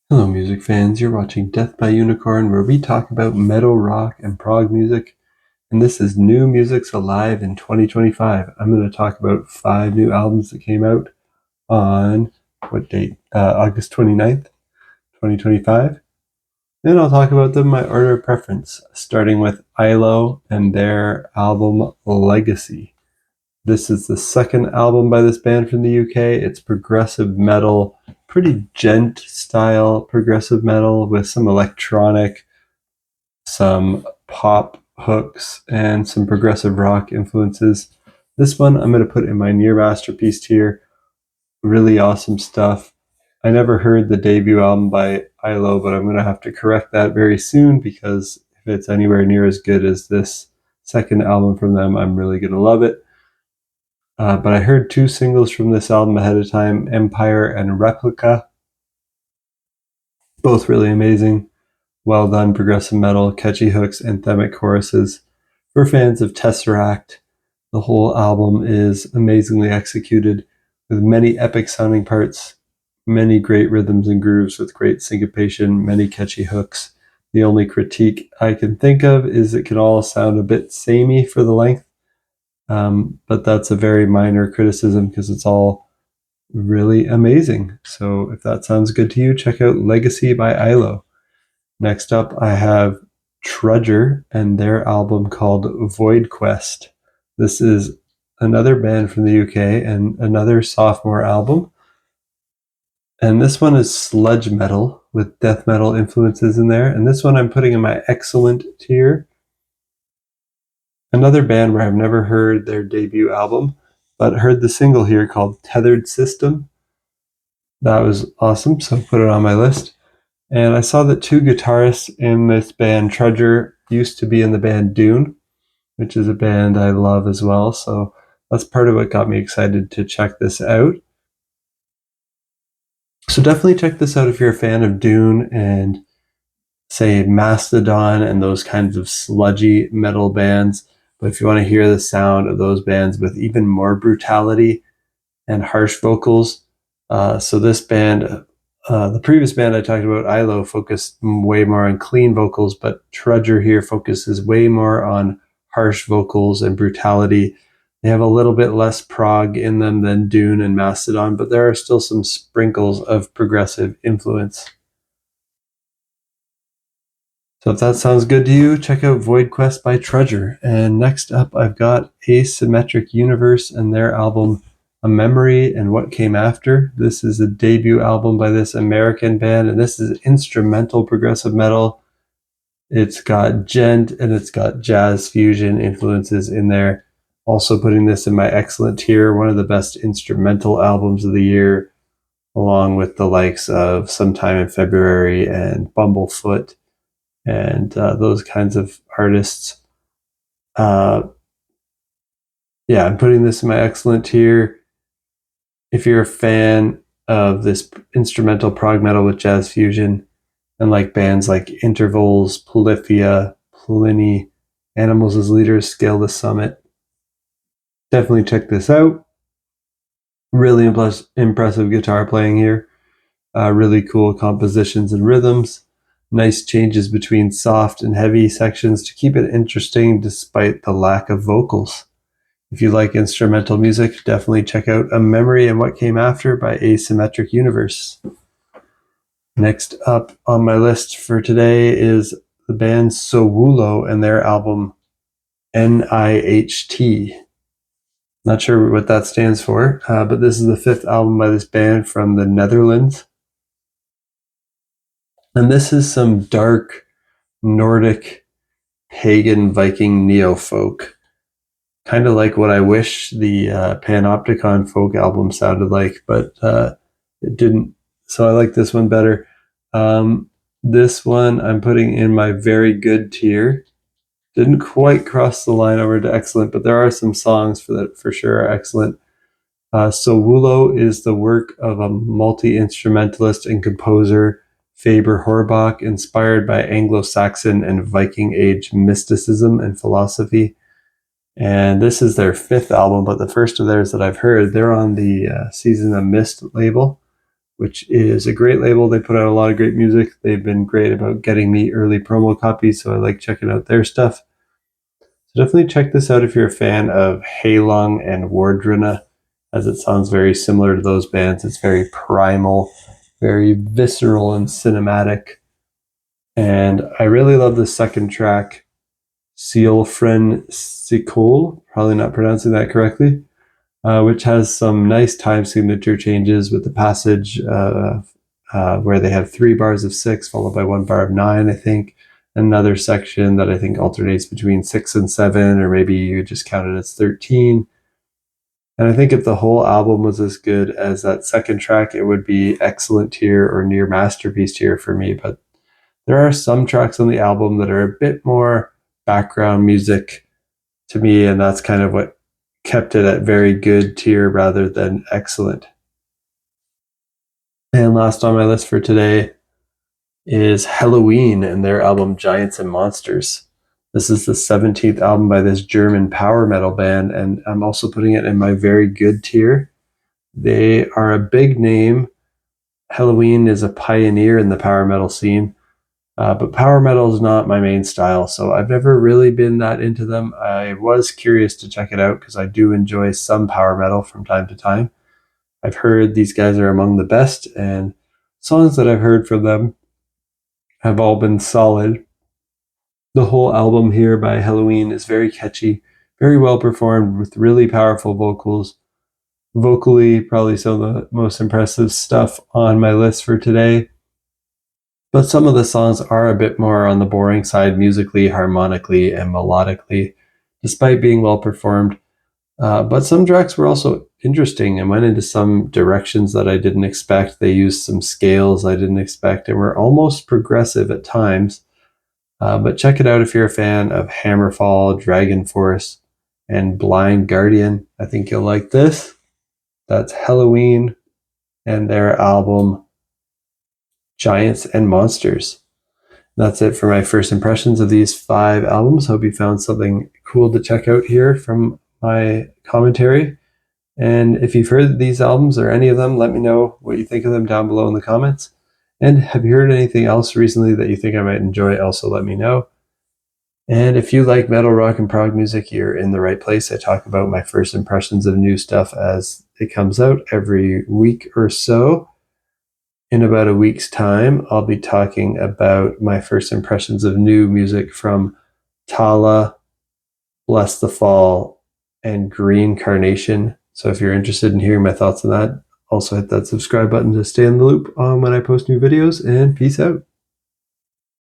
Hello music fans, you're watching Death by Unicorn, where we talk about metal, rock, and prog music, and this is New Music's Alive in 2025. I'm going to talk about 5 new albums that came out on, what date? August 29th, 2025. Then I'll talk about them in my order of preference, starting with Ihlo and their album Legacy. This is the second album by this band from the UK. It's progressive metal, pretty gent style progressive metal with some electronic, some pop hooks, and some progressive rock influences. This one I'm going to put in my near masterpiece tier. Really awesome stuff. I never heard the debut album by Ihlo, but I'm going to have to correct that very soon because if it's anywhere near as good as this second album from them, I'm really going to love it. But I heard 2 singles from this album ahead of time, Empire and Replica. Both really amazing. Well done progressive metal, catchy hooks, anthemic choruses. For fans of Tesseract, the whole album is amazingly executed with many epic sounding parts, many great rhythms and grooves with great syncopation, many catchy hooks. The only critique I can think of is it can all sound a bit samey for the length. But that's a very minor criticism because it's all really amazing. So if that sounds good to you, check out Legacy by Ihlo. Next up, I have Trudger and their album called Void Quest. This is another band from the UK and another sophomore album. And this one is sludge metal with death metal influences in there. And this one I'm putting in my excellent tier. Another band where I've never heard their debut album, but heard the single here called Tethered System. That was awesome, so put it on my list. And I saw that 2 guitarists in this band, Trudger, used to be in the band Dune, which is a band I love as well. So that's part of what got me excited to check this out. So definitely check this out if you're a fan of Dune and, say, Mastodon and those kinds of sludgy metal bands. But if you want to hear the sound of those bands with even more brutality and harsh vocals, so this band, the previous band I talked about, Ihlo, focused way more on clean vocals, but Trudger here focuses way more on harsh vocals and brutality. They have a little bit less prog in them than Dune and Mastodon, but there are still some sprinkles of progressive influence. So if that sounds good to you, check out Void Quest by Trudger. And next up, I've got Asymmetric Universe and their album A Memory and What Came After. This is a debut album by this American band, and this is instrumental progressive metal. It's got gent and it's got jazz fusion influences in there. Also putting this in my excellent tier, one of the best instrumental albums of the year, along with the likes of Sometime in February and Bumblefoot and those kinds of artists. Yeah, I'm putting this in my excellent tier. If you're a fan of this instrumental prog metal with jazz fusion and like bands like Intervals, Polyphia, Pliny, Animals as Leaders, Scale the Summit, definitely check this out. Really impressive guitar playing here. Really cool compositions and rhythms. Nice changes between soft and heavy sections to keep it interesting despite the lack of vocals. If you like instrumental music, definitely check out A Memory and What Came After by Asymmetric Universe. Next up on my list for today is the band Sowulo and their album NIHT. Not sure what that stands for, but this is the 5th album by this band from the Netherlands. And this is some dark Nordic pagan Viking neo-folk. Kind of like what I wish the Panopticon folk album sounded like, but it didn't. So I like this one better. This one I'm putting in my very good tier. Didn't quite cross the line over to excellent, but there are some songs for that for sure are excellent. Sowulo is the work of a multi-instrumentalist and composer, Faber Horbach, inspired by Anglo-Saxon and Viking Age mysticism and philosophy. And this is their 5th album, but the first of theirs that I've heard. They're on the Season of Mist label. which is a great label. They put out a lot of great music. They've been great about getting me early promo copies, so I like checking out their stuff. So definitely check this out if you're a fan of Heylong and Wardruna, as it sounds very similar to those bands. It's very primal, very visceral and cinematic. And I really love the second track, Sealfren Sikol, probably not pronouncing that correctly, which has some nice time signature changes with the passage where they have 3 bars of 6 followed by 1 bar of 9, I think. Another section that I think alternates between 6 and 7, or maybe you just count it as 13. And I think if the whole album was as good as that second track, it would be excellent tier or near masterpiece tier for me. But there are some tracks on the album that are a bit more background music to me, and that's kind of what kept it at very good tier rather than excellent. And last on my list for today is Helloween and their album Giants and Monsters. This is the 17th album by this German power metal band, and I'm also putting it in my very good tier. They are a big name. Helloween is a pioneer in the power metal scene, but power metal is not my main style, so I've never really been that into them. I was curious to check it out because I do enjoy some power metal from time to time. I've heard these guys are among the best, and songs that I've heard from them have all been solid. The whole album here by Helloween is very catchy, very well performed with really powerful vocals. Vocally, probably some of the most impressive stuff on my list for today. But some of the songs are a bit more on the boring side musically, harmonically, and melodically, despite being well performed. But some tracks were also interesting and went into some directions that I didn't expect. They used some scales I didn't expect and were almost progressive at times. But check it out if you're a fan of Hammerfall, Dragon Force, and Blind Guardian. I think you'll like this. That's Helloween and their album Giants and Monsters. That's it for my first impressions of these 5 albums. Hope you found something cool to check out here from my commentary. And if you've heard these albums or any of them, let me know what you think of them down below in the comments. And have you heard anything else recently that you think I might enjoy? Also let me know. And if you like metal, rock, and prog music, you're in the right place. I talk about my first impressions of new stuff as it comes out every week or so. In about a week's time, I'll be talking about my first impressions of new music from Tala, Bless the Fall, and Green Carnation. So if you're interested in hearing my thoughts on that, also hit that subscribe button to stay in the loop on when I post new videos, and peace out.